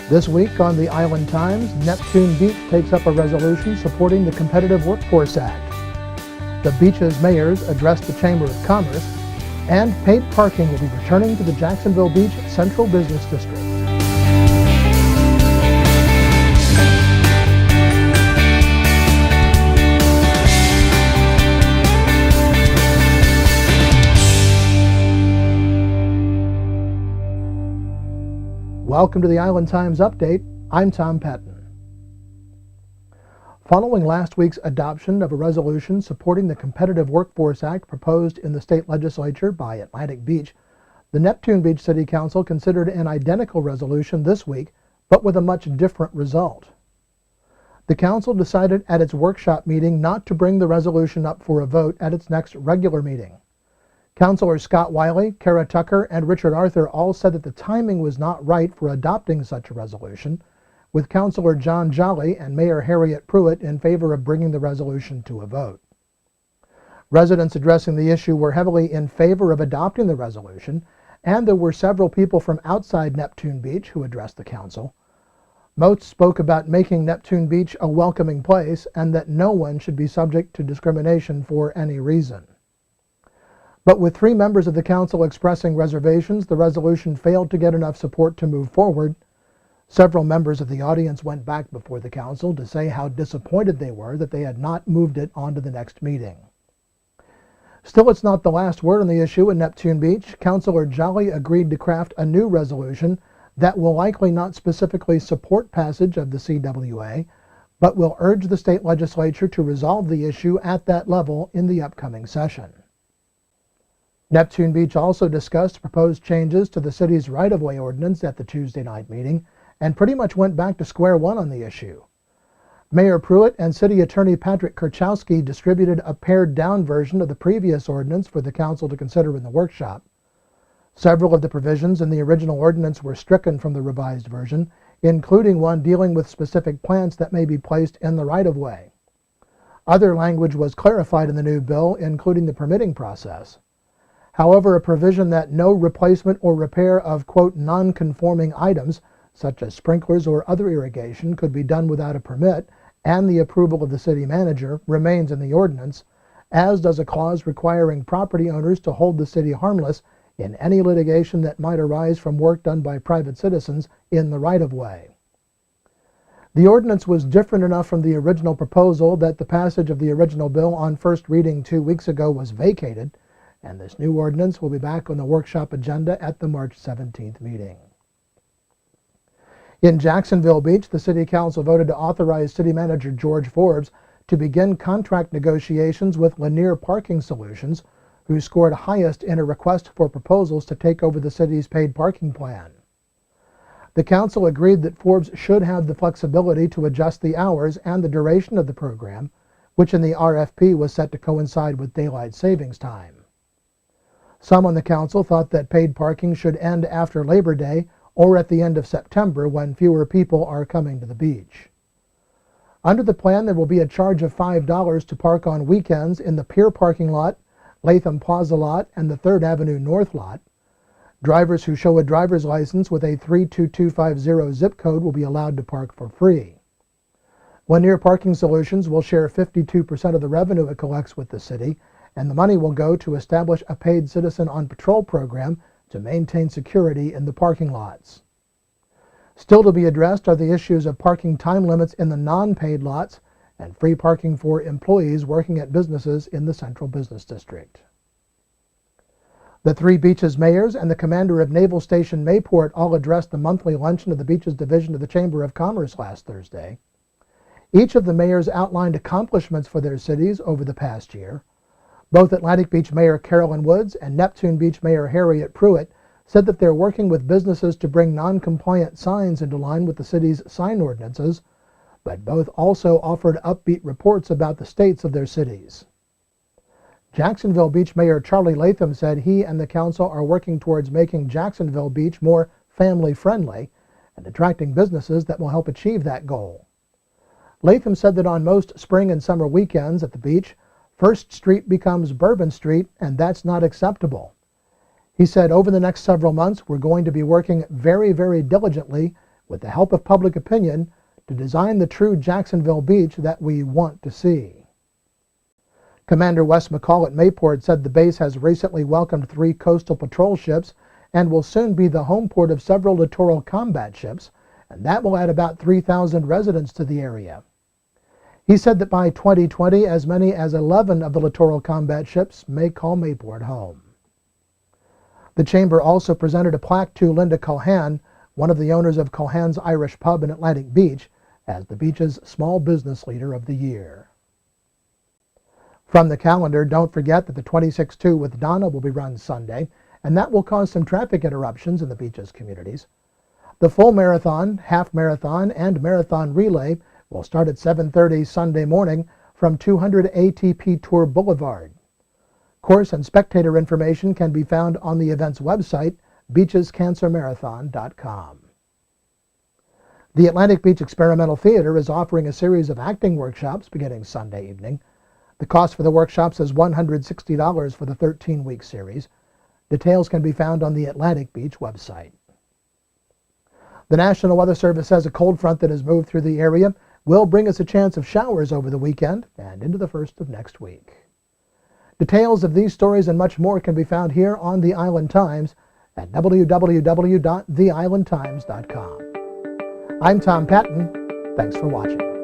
This week on the Island Times, Neptune Beach takes up a resolution supporting the Competitive Workforce Act. The beach's mayors addressed the Chamber of Commerce, and paid parking will be returning to the Jacksonville Beach Central Business District. Welcome to the Island Times Update. I'm Tom Patton. Following last week's adoption of a resolution supporting the Competitive Workforce Act proposed in the state legislature by Atlantic Beach, the Neptune Beach City Council considered an identical resolution this week, but with a much different result. The council decided at its workshop meeting not to bring the resolution up for a vote at its next regular meeting. Councilors Scott Wiley, Kara Tucker, and Richard Arthur all said that the timing was not right for adopting such a resolution, with Councilor John Jolly and Mayor Harriet Pruitt in favor of bringing the resolution to a vote. Residents addressing the issue were heavily in favor of adopting the resolution, and there were several people from outside Neptune Beach who addressed the council. Most spoke about making Neptune Beach a welcoming place and that no one should be subject to discrimination for any reason. But with 3 members of the council expressing reservations, the resolution failed to get enough support to move forward. Several members of the audience went back before the council to say how disappointed they were that they had not moved it on to the next meeting. Still, it's not the last word on the issue in Neptune Beach. Councilor Jolly agreed to craft a new resolution that will likely not specifically support passage of the CWA, but will urge the state legislature to resolve the issue at that level in the upcoming session. Neptune Beach also discussed proposed changes to the city's right-of-way ordinance at the Tuesday night meeting and pretty much went back to square one on the issue. Mayor Pruitt and City Attorney Patrick Kurchowski distributed a pared-down version of the previous ordinance for the council to consider in the workshop. Several of the provisions in the original ordinance were stricken from the revised version, including one dealing with specific plants that may be placed in the right-of-way. Other language was clarified in the new bill, including the permitting process. However, a provision that no replacement or repair of, quote, non-conforming items, such as sprinklers or other irrigation, could be done without a permit and the approval of the city manager remains in the ordinance, as does a clause requiring property owners to hold the city harmless in any litigation that might arise from work done by private citizens in the right-of-way. The ordinance was different enough from the original proposal that the passage of the original bill on first reading 2 weeks ago was vacated, and this new ordinance will be back on the workshop agenda at the March 17th meeting. In Jacksonville Beach, the City Council voted to authorize City Manager George Forbes to begin contract negotiations with Lanier Parking Solutions, who scored highest in a request for proposals to take over the city's paid parking plan. The council agreed that Forbes should have the flexibility to adjust the hours and the duration of the program, which in the RFP was set to coincide with daylight savings time. Some on the council thought that paid parking should end after Labor Day or at the end of September when fewer people are coming to the beach. Under the plan, there will be a charge of $5 to park on weekends in the Pier parking lot, Latham Plaza lot, and the 3rd Avenue North lot. Drivers who show a driver's license with a 32250 zip code will be allowed to park for free. Lanier Parking Solutions will share 52% of the revenue it collects with the city, and the money will go to establish a paid citizen on patrol program to maintain security in the parking lots. Still to be addressed are the issues of parking time limits in the non-paid lots and free parking for employees working at businesses in the Central Business District. The 3 beaches' mayors and the commander of Naval Station Mayport all addressed the monthly luncheon of the Beaches Division of the Chamber of Commerce last Thursday. Each of the mayors outlined accomplishments for their cities over the past year. Both Atlantic Beach Mayor Carolyn Woods and Neptune Beach Mayor Harriet Pruitt said that they're working with businesses to bring non-compliant signs into line with the city's sign ordinances, but both also offered upbeat reports about the states of their cities. Jacksonville Beach Mayor Charlie Latham said he and the council are working towards making Jacksonville Beach more family-friendly and attracting businesses that will help achieve that goal. Latham said that on most spring and summer weekends at the beach, First Street becomes Bourbon Street, and that's not acceptable. He said over the next several months, we're going to be working very, very diligently with the help of public opinion, to design the true Jacksonville beach that we want to see. Commander Wes McCall at Mayport said the base has recently welcomed 3 coastal patrol ships and will soon be the home port of several littoral combat ships, and that will add about 3,000 residents to the area. He said that by 2020, as many as 11 of the littoral combat ships may call Mayport home. The Chamber also presented a plaque to Linda Culhan, one of the owners of Culhan's Irish Pub in Atlantic Beach, as the beach's Small Business Leader of the Year. From the calendar, don't forget that the 26-2 with Donna will be run Sunday, and that will cause some traffic interruptions in the beach's communities. The full marathon, half marathon, and marathon relay will start at 7:30 Sunday morning from 200 ATP Tour Boulevard. Course and spectator information can be found on the event's website, beachescancermarathon.com. The Atlantic Beach Experimental Theater is offering a series of acting workshops beginning Sunday evening. The cost for the workshops is $160 for the 13-week series. Details can be found on the Atlantic Beach website. The National Weather Service says a cold front that has moved through the area will bring us a chance of showers over the weekend and into the first of next week. Details of these stories and much more can be found here on The Island Times at www.theislandtimes.com. I'm Tom Patton. Thanks for watching.